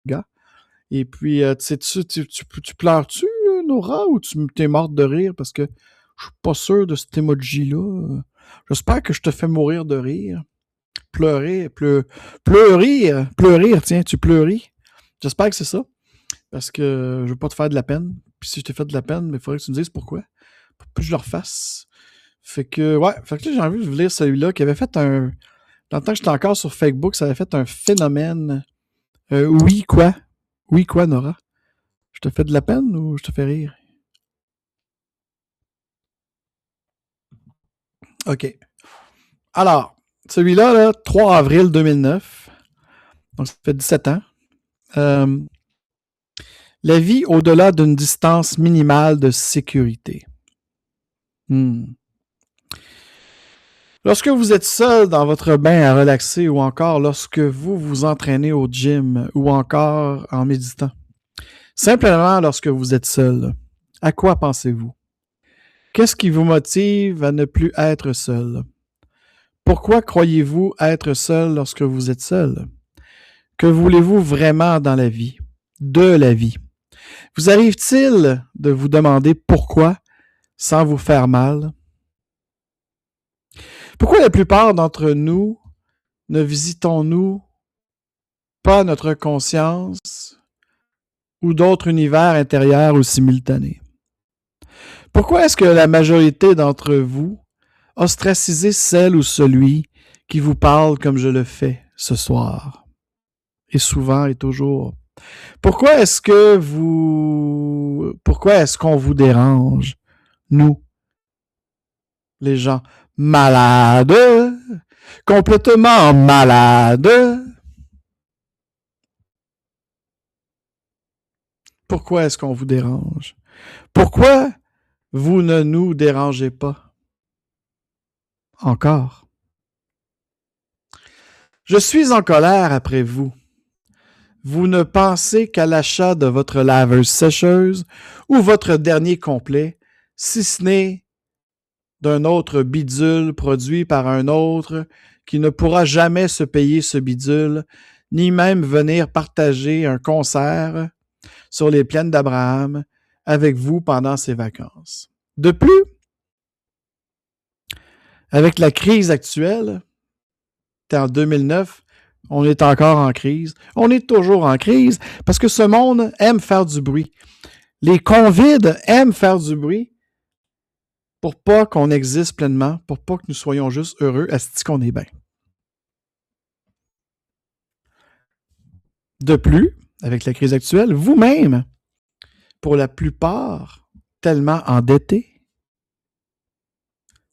gars. Et puis, tu pleures-tu, Nora, ou tu t'es morte de rire? Parce que je suis pas sûr de cet emoji-là. J'espère que je te fais mourir de rire. Pleurer, tiens, tu pleuris. J'espère que c'est ça. Parce que je veux pas te faire de la peine. Puis si je t'ai fait de la peine, il faudrait que tu me dises pourquoi. Pour que je le refasse. Fait que, ouais, fait que là, j'ai envie de vous lire celui-là qui avait fait un. Dans le temps que j'étais encore sur Facebook, ça avait fait un phénomène. Oui, quoi? Oui, quoi, Nora? Je te fais de la peine ou je te fais rire? OK. Alors, celui-là, là, 3 avril 2009. Donc, ça fait 17 ans. Euh, la vie au-delà d'une distance minimale de sécurité. Lorsque vous êtes seul dans votre bain à relaxer ou encore lorsque vous vous entraînez au gym ou encore en méditant. Simplement lorsque vous êtes seul. À quoi pensez-vous? Qu'est-ce qui vous motive à ne plus être seul? Pourquoi croyez-vous être seul lorsque vous êtes seul? Que voulez-vous vraiment dans la vie? De la vie? Vous arrive-t-il de vous demander pourquoi sans vous faire mal? Pourquoi la plupart d'entre nous ne visitons-nous pas notre conscience ou d'autres univers intérieurs ou simultanés? Pourquoi est-ce que la majorité d'entre vous ostracisez celle ou celui qui vous parle comme je le fais ce soir? Et souvent et toujours. Pourquoi est-ce qu'on vous dérange, nous, les gens malades, complètement malades? Pourquoi est-ce qu'on vous dérange? Pourquoi vous ne nous dérangez pas? Encore. Je suis en colère après vous. Vous ne pensez qu'à l'achat de votre laveuse sécheuse ou votre dernier complet, si ce n'est d'un autre bidule produit par un autre qui ne pourra jamais se payer ce bidule, ni même venir partager un concert sur les plaines d'Abraham avec vous pendant ses vacances. De plus, avec la crise actuelle, c'était en 2009, on est encore en crise. On est toujours en crise parce que ce monde aime faire du bruit. Les convives aiment faire du bruit pour pas qu'on existe pleinement, pour pas que nous soyons juste heureux, asti qu'on est bien. De plus, avec la crise actuelle, vous-même, pour la plupart, tellement endettés.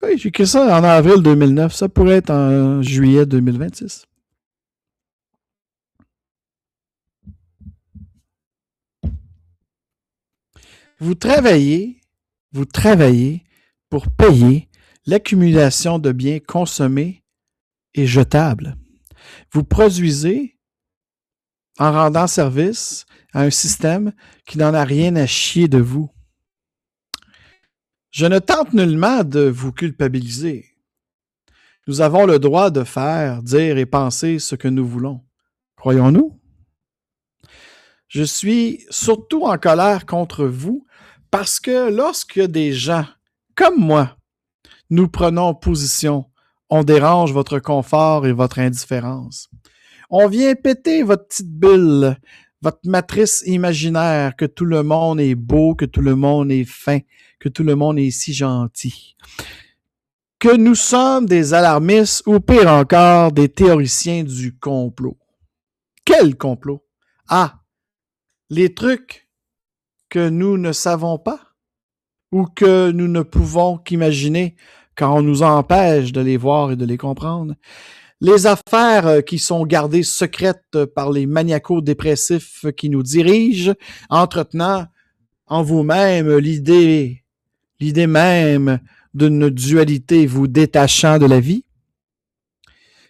Oui, j'ai écrit ça en avril 2009. Ça pourrait être en juillet 2026. Vous travaillez pour payer l'accumulation de biens consommés et jetables. Vous produisez en rendant service à un système qui n'en a rien à chier de vous. Je ne tente nullement de vous culpabiliser. Nous avons le droit de faire, dire et penser ce que nous voulons. Croyons-nous? Je suis surtout en colère contre vous parce que lorsque des gens comme moi, nous prenons position, on dérange votre confort et votre indifférence. On vient péter votre petite bulle, votre matrice imaginaire que tout le monde est beau, que tout le monde est fin, que tout le monde est si gentil. Que nous sommes des alarmistes ou pire encore, des théoriciens du complot. Quel complot? Ah, les trucs que nous ne savons pas ou que nous ne pouvons qu'imaginer quand on nous empêche de les voir et de les comprendre. Les affaires qui sont gardées secrètes par les maniaco-dépressifs qui nous dirigent, entretenant en vous-même l'idée même d'une dualité vous détachant de la vie,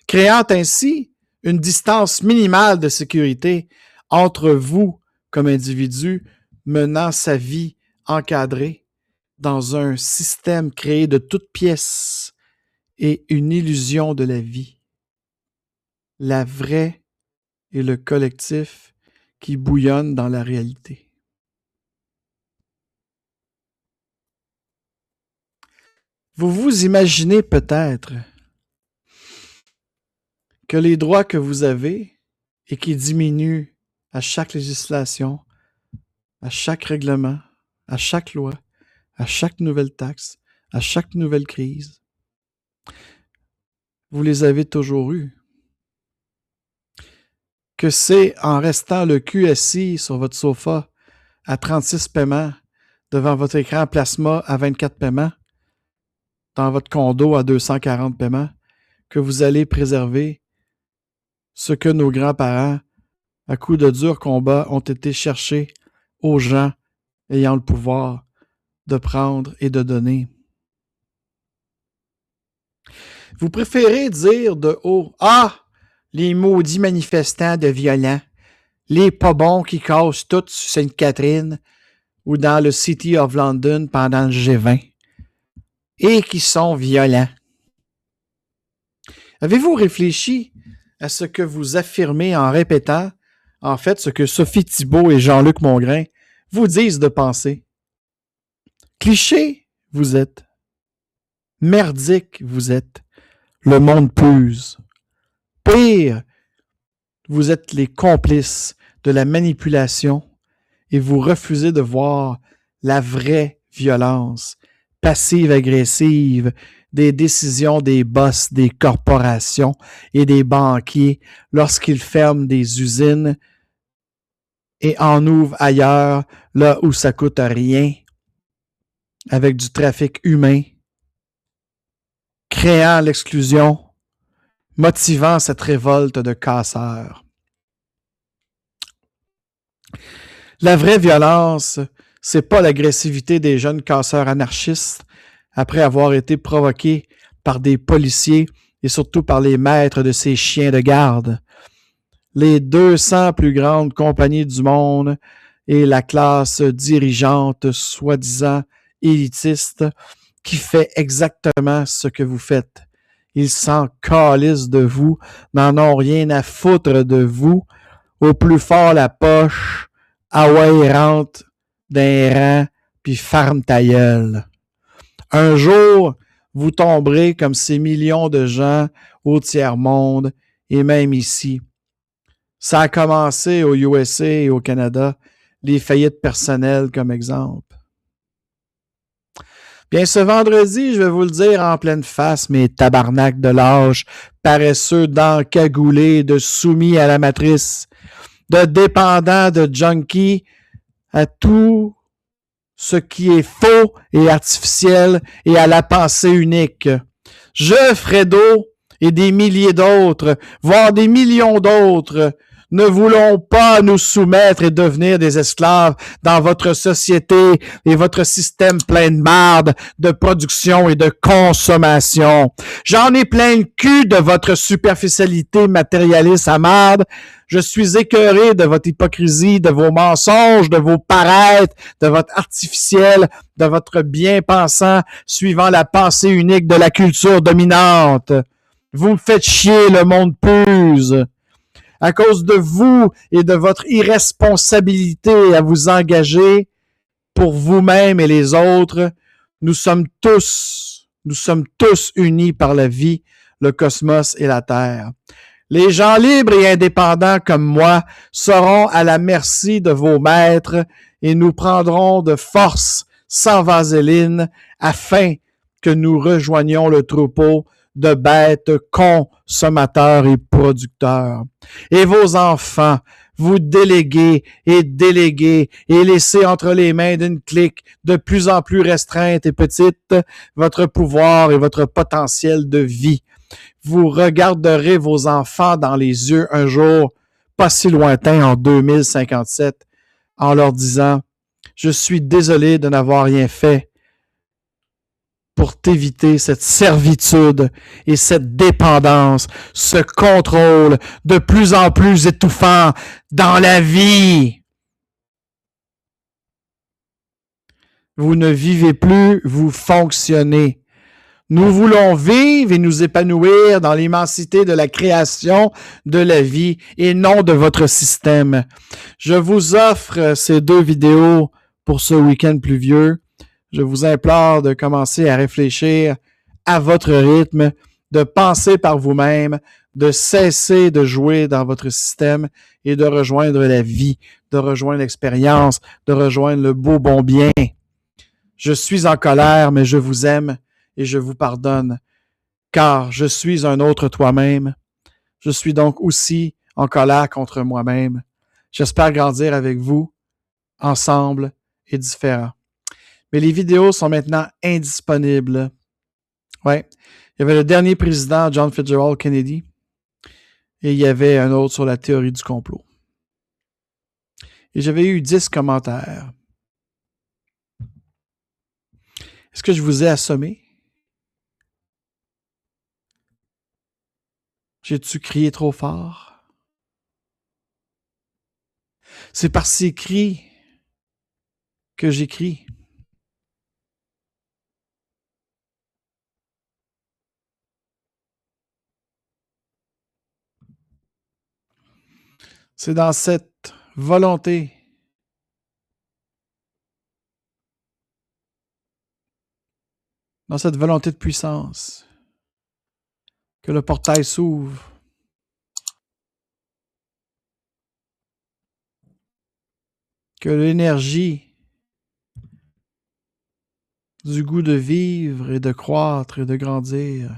créant ainsi une distance minimale de sécurité entre vous comme individu menant sa vie encadrée dans un système créé de toutes pièces et une illusion de la vie. La vraie et le collectif qui bouillonnent dans la réalité. Vous vous imaginez peut-être que les droits que vous avez et qui diminuent à chaque législation, à chaque règlement, à chaque loi, à chaque nouvelle taxe, à chaque nouvelle crise, vous les avez toujours eus. Que c'est en restant le cul assis sur votre sofa à 36 paiements, devant votre écran plasma à 24 paiements, dans votre condo à 240 paiements, que vous allez préserver ce que nos grands-parents, à coups de durs combats, ont été chercher aux gens ayant le pouvoir de prendre et de donner. Vous préférez dire de haut « Ah, les maudits manifestants de violents, les pas bons qui cassent tout sur Sainte-Catherine ou dans le City of London pendant le G20 et qui sont violents. » Avez-vous réfléchi à ce que vous affirmez en répétant, en fait, ce que Sophie Thibault et Jean-Luc Mongrain vous disent de penser? Cliché, vous êtes. Merdique, vous êtes. Le monde puse. Pire, vous êtes les complices de la manipulation et vous refusez de voir la vraie violence passive-agressive des décisions des boss des corporations et des banquiers lorsqu'ils ferment des usines et en ouvrent ailleurs, là où ça coûte rien, avec du trafic humain, créant l'exclusion, motivant cette révolte de casseurs. La vraie violence, c'est pas l'agressivité des jeunes casseurs anarchistes après avoir été provoqués par des policiers et surtout par les maîtres de ces chiens de garde. Les 200 plus grandes compagnies du monde et la classe dirigeante soi-disant élitiste qui fait exactement ce que vous faites. Ils s'en calissent de vous, n'en ont rien à foutre de vous. Au plus fort la poche, ah ouais, rentre d'un rang, puis ferme ta gueule. Un jour, vous tomberez comme ces millions de gens au tiers-monde et même ici. Ça a commencé aux USA et au Canada, les faillites personnelles comme exemple. Bien, ce vendredi, je vais vous le dire en pleine face, mes tabarnaks de lâche, paresseux d'encagoulés, de soumis à la matrice, de dépendants, de junkies, à tout ce qui est faux et artificiel et à la pensée unique. Je, Fredo, et des milliers d'autres, voire des millions d'autres, ne voulons pas nous soumettre et devenir des esclaves dans votre société et votre système plein de marde, de production et de consommation. J'en ai plein le cul de votre superficialité matérialiste à marde. Je suis écœuré de votre hypocrisie, de vos mensonges, de vos paraîtres, de votre artificiel, de votre bien-pensant suivant la pensée unique de la culture dominante. Vous me faites chier, le monde puse. À cause de vous et de votre irresponsabilité à vous engager pour vous-même et les autres, nous sommes tous unis par la vie, le cosmos et la Terre. Les gens libres et indépendants comme moi seront à la merci de vos maîtres et nous prendrons de force sans vaseline afin que nous rejoignions le troupeau de bêtes consommateurs et producteurs. Et vos enfants, vous déléguez et laissez entre les mains d'une clique de plus en plus restreinte et petite votre pouvoir et votre potentiel de vie. Vous regarderez vos enfants dans les yeux un jour, pas si lointain en 2057, en leur disant « Je suis désolé de n'avoir rien fait pour t'éviter cette servitude et cette dépendance, ce contrôle de plus en plus étouffant dans la vie. » Vous ne vivez plus, vous fonctionnez. Nous voulons vivre et nous épanouir dans l'immensité de la création de la vie et non de votre système. Je vous offre ces 2 vidéos pour ce week-end pluvieux. Je vous implore de commencer à réfléchir à votre rythme, de penser par vous-même, de cesser de jouer dans votre système et de rejoindre la vie, de rejoindre l'expérience, de rejoindre le beau bon bien. Je suis en colère, mais je vous aime et je vous pardonne, car je suis un autre toi-même. Je suis donc aussi en colère contre moi-même. J'espère grandir avec vous, ensemble et différents. Mais les vidéos sont maintenant indisponibles. Ouais. Il y avait le dernier président, John Fitzgerald Kennedy, et il y avait un autre sur la théorie du complot. Et j'avais eu 10 commentaires. Est-ce que je vous ai assommé? J'ai-tu crié trop fort? C'est par ces cris que j'écris. C'est dans cette volonté de puissance que le portail s'ouvre. Que l'énergie du goût de vivre et de croître et de grandir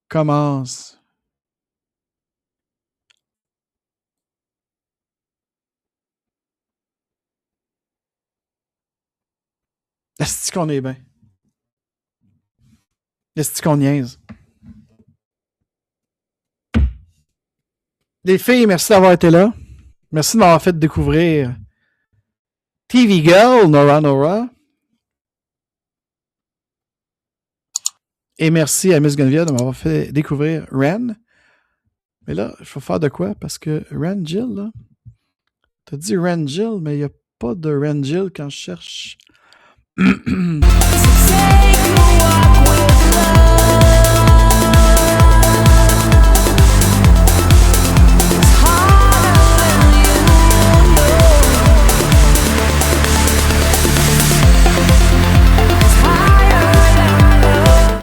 commence Est-ce qu'on est bien? Est-ce qu'on niaise? Les filles, merci d'avoir été là. Merci de m'avoir fait découvrir TV Girl, Nora Nora. Et merci à Miss Geneviève de m'avoir fait découvrir Ren. Mais là, il faut faire de quoi? Parce que Ren Jill, là, t'as dit Ren Jill, mais il n'y a pas de Ren Jill quand je cherche.